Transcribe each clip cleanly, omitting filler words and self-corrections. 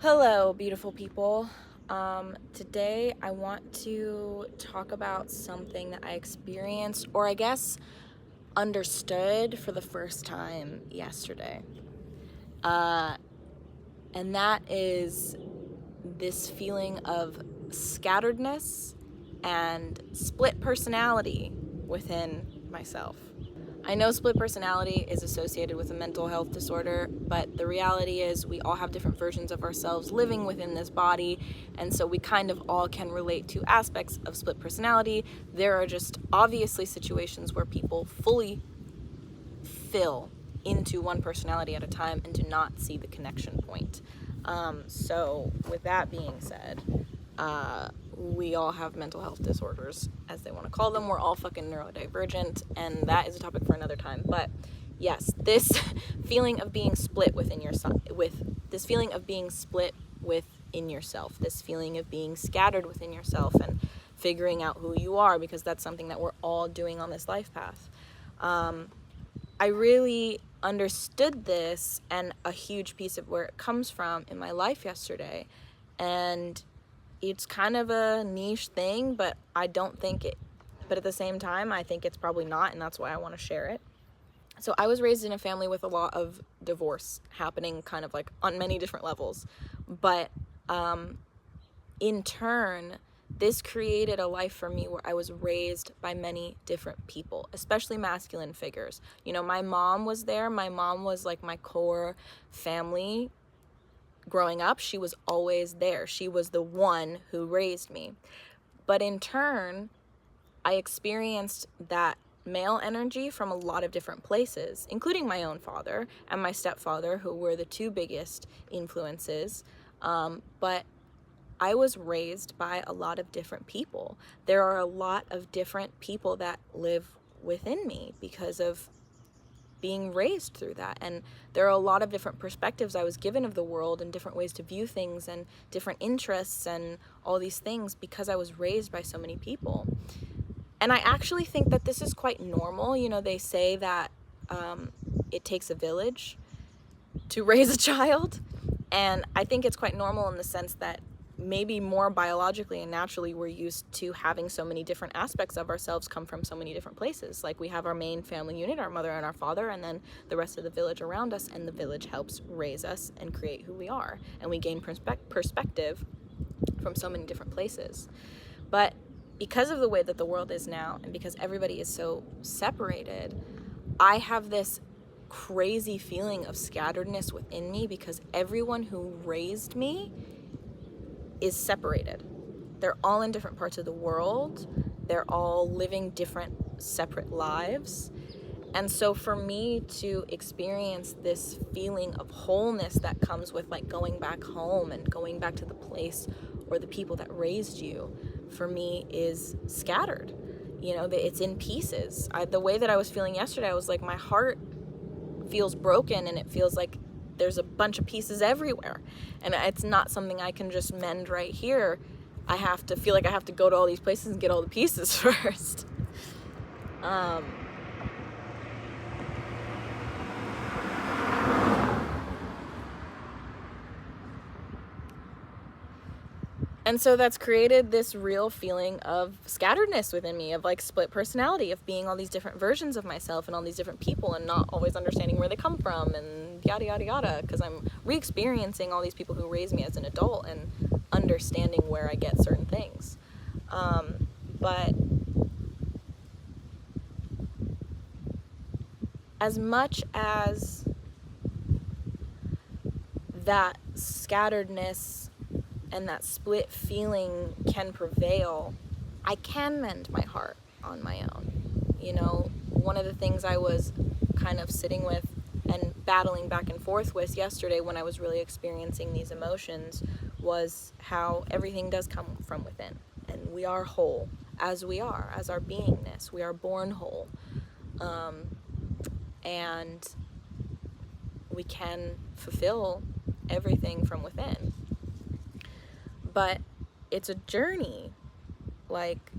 Hello, beautiful people. Today I want to talk about something that I experienced, or I guess understood for the first time yesterday. And that is this feeling of scatteredness and split personality within myself. I know split personality is associated with a mental health disorder, but the reality is we all have different versions of ourselves living within this body, and so we kind of all can relate to aspects of split personality. There are just obviously situations where people fully fill into one personality at a time and do not see the connection point. So with that being said, we all have mental health disorders, as they want to call them. We're all fucking neurodivergent, and that is a topic for another time. But yes, this feeling of being split within yourself, this feeling of being scattered within yourself, and figuring out who you are, because that's something that we're all doing on this life path. I really understood this, and a huge piece of where it comes from in my life yesterday, and it's kind of a niche thing, but at the same time, I think it's probably not, and that's why I want to share it. So I was raised in a family with a lot of divorce happening kind of like on many different levels, but in turn, this created a life for me where I was raised by many different people, especially masculine figures. You know, my mom was there. My mom was like my core family. Growing up, she was always there. She was the one who raised me. But in turn, I experienced that male energy from a lot of different places, including my own father and my stepfather, who were the two biggest influences. But I was raised by a lot of different people. There are a lot of different people that live within me because of being raised through that, and there are a lot of different perspectives I was given of the world and different ways to view things and different interests and all these things because I was raised by so many people. And I actually think that this is quite normal. You know, they say that it takes a village to raise a child, and I think it's quite normal in the sense that maybe more biologically and naturally we're used to having so many different aspects of ourselves come from so many different places. Like, we have our main family unit, our mother and our father, and then the rest of the village around us, and the village helps raise us and create who we are, and we gain perspective from so many different places. But because of the way that the world is now, and because everybody is so separated, I have this crazy feeling of scatteredness within me because everyone who raised me is separated. They're all in different parts of the world. They're all living different, separate lives. And so for me to experience this feeling of wholeness that comes with like going back home and going back to the place or the people that raised you, for me is scattered. You know, it's in pieces. The way that I was feeling yesterday, I was like, my heart feels broken, and it feels like there's a bunch of pieces everywhere, and it's not something I can just mend right here. I have to feel like I have to go to all these places and get all the pieces first. And so that's created this real feeling of scatteredness within me, of like split personality, of being all these different versions of myself and all these different people and not always understanding where they come from and yada, yada, yada, because I'm re-experiencing all these people who raised me as an adult and understanding where I get certain things. But as much as that scatteredness and that split feeling can prevail, I can mend my heart on my own. You know, one of the things I was kind of sitting with and battling back and forth with yesterday when I was really experiencing these emotions was how everything does come from within, and we are whole as we are, as our beingness. We are born whole, and we can fulfill everything from within. But it's a journey. Like,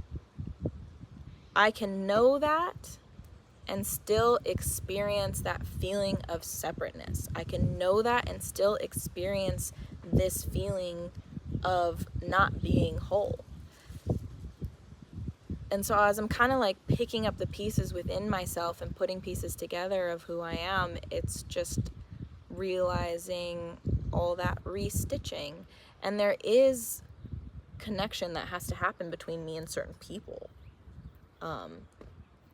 I can know that and still experience that feeling of separateness. I can know that and still experience this feeling of not being whole. And so as I'm kind of like picking up the pieces within myself and putting pieces together of who I am, it's just realizing all that restitching. And there is connection that has to happen between me and certain people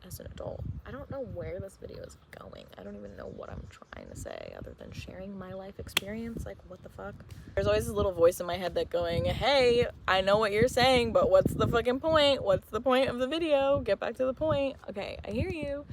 as an adult. I don't know where this video is going. I don't even know what I'm trying to say other than sharing my life experience. Like, what the fuck? There's always this little voice in my head that going, hey, I know what you're saying, but what's the fucking point? What's the point of the video? Get back to the point. Okay, I hear you.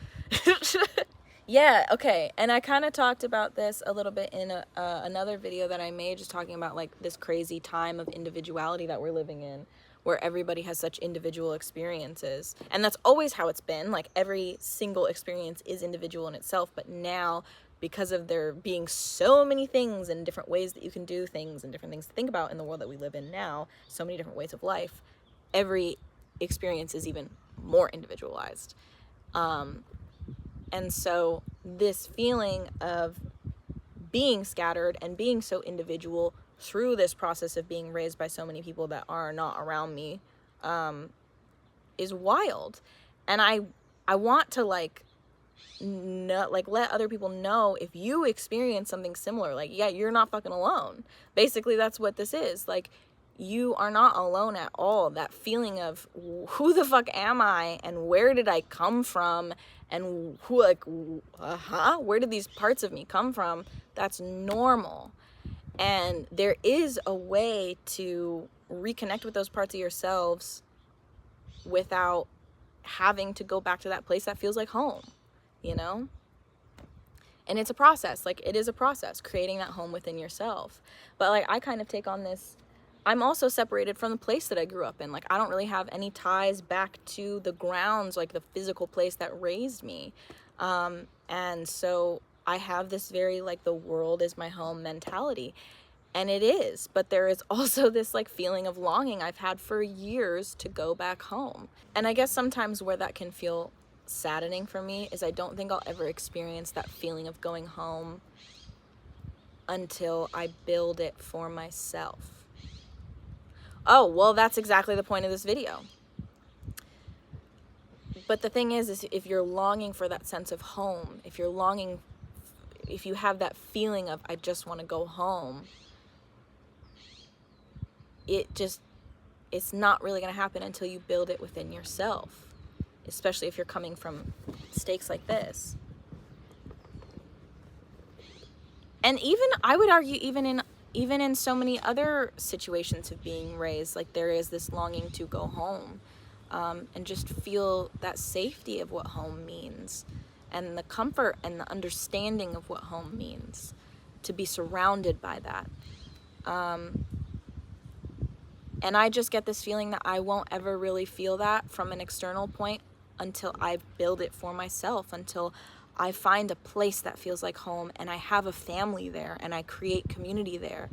Yeah, okay, and I kind of talked about this a little bit in another video that I made, just talking about like this crazy time of individuality that we're living in, where everybody has such individual experiences. And that's always how it's been. Like, every single experience is individual in itself, but now, because of there being so many things and different ways that you can do things and different things to think about in the world that we live in now, so many different ways of life, every experience is even more individualized. And so this feeling of being scattered and being so individual through this process of being raised by so many people that are not around me is wild. And I want to let other people know, if you experience something similar, like, yeah, you're not fucking alone. Basically, that's what this is. Like, you are not alone at all. That feeling of who the fuck am I and where did I come from and where did these parts of me come from? That's normal. And there is a way to reconnect with those parts of yourselves without having to go back to that place that feels like home, you know? And it's a process. Like, it is a process, creating that home within yourself. But like, I kind of take on this, I'm also separated from the place that I grew up in. Like, I don't really have any ties back to the grounds, like the physical place that raised me. And so I have this very, like, the world is my home mentality. And it is, but there is also this like feeling of longing I've had for years to go back home. And I guess sometimes where that can feel saddening for me is I don't think I'll ever experience that feeling of going home until I build it for myself. Oh, well, that's exactly the point of this video. But the thing is if you're longing for that sense of home, if you have that feeling of, I just want to go home, it's not really going to happen until you build it within yourself, especially if you're coming from stakes like this. And even, I would argue, even in so many other situations of being raised, like, there is this longing to go home, and just feel that safety of what home means, and the comfort and the understanding of what home means, to be surrounded by that. And I just get this feeling that I won't ever really feel that from an external point until I build it for myself, until I find a place that feels like home and I have a family there and I create community there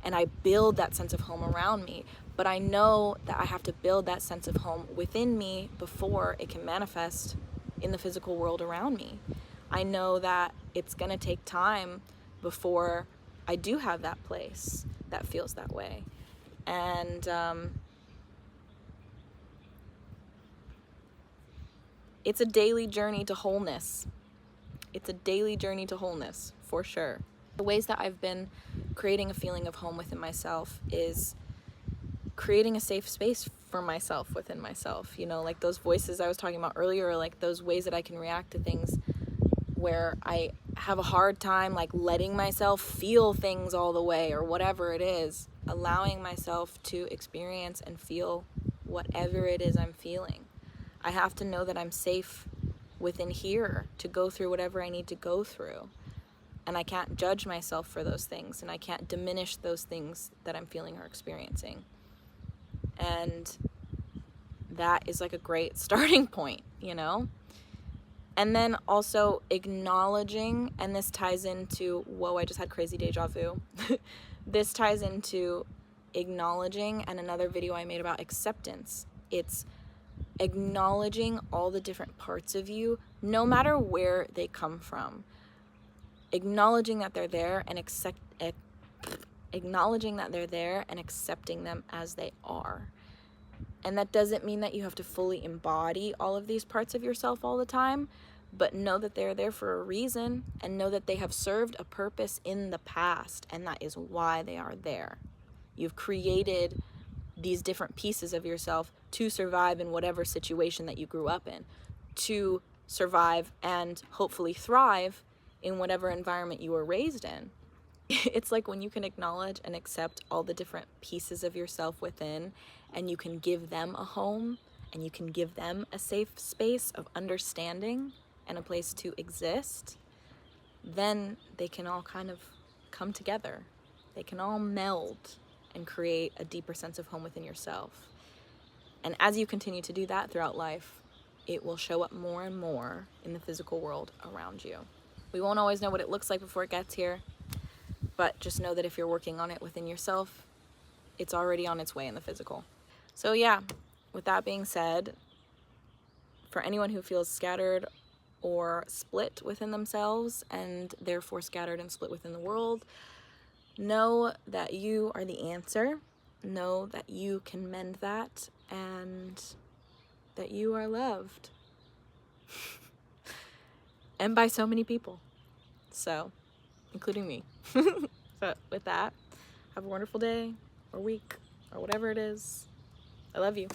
and I build that sense of home around me. But I know that I have to build that sense of home within me before it can manifest in the physical world around me. I know that it's gonna take time before I do have that place that feels that way. And it's a daily journey to wholeness. It's a daily journey to wholeness, for sure. The ways that I've been creating a feeling of home within myself is creating a safe space for myself within myself. You know, like those voices I was talking about earlier, or like those ways that I can react to things where I have a hard time like letting myself feel things all the way, or whatever it is, allowing myself to experience and feel whatever it is I'm feeling. I have to know that I'm safe within here to go through whatever I need to go through. And I can't judge myself for those things, and I can't diminish those things that I'm feeling or experiencing. And that is like a great starting point, you know? And then also acknowledging, and this ties into, whoa, I just had crazy deja vu. This ties into acknowledging, and another video I made about acceptance. It's acknowledging all the different parts of you, no matter where they come from. Acknowledging that they're there and acknowledging that they're there and accepting them as they are. And that doesn't mean that you have to fully embody all of these parts of yourself all the time, but know that they're there for a reason, and know that they have served a purpose in the past, and that is why they are there. You've created these different pieces of yourself to survive in whatever situation that you grew up in, to survive and hopefully thrive in whatever environment you were raised in. It's like when you can acknowledge and accept all the different pieces of yourself within, and you can give them a home, and you can give them a safe space of understanding and a place to exist, then they can all kind of come together. They can all meld and create a deeper sense of home within yourself. And as you continue to do that throughout life, it will show up more and more in the physical world around you. We won't always know what it looks like before it gets here, but just know that if you're working on it within yourself, it's already on its way in the physical. So yeah, with that being said, for anyone who feels scattered or split within themselves, and therefore scattered and split within the world, know that you are the answer. Know that you can mend that, and that you are loved. And by so many people. So, including me. So with that, have a wonderful day or week or whatever it is. I love you.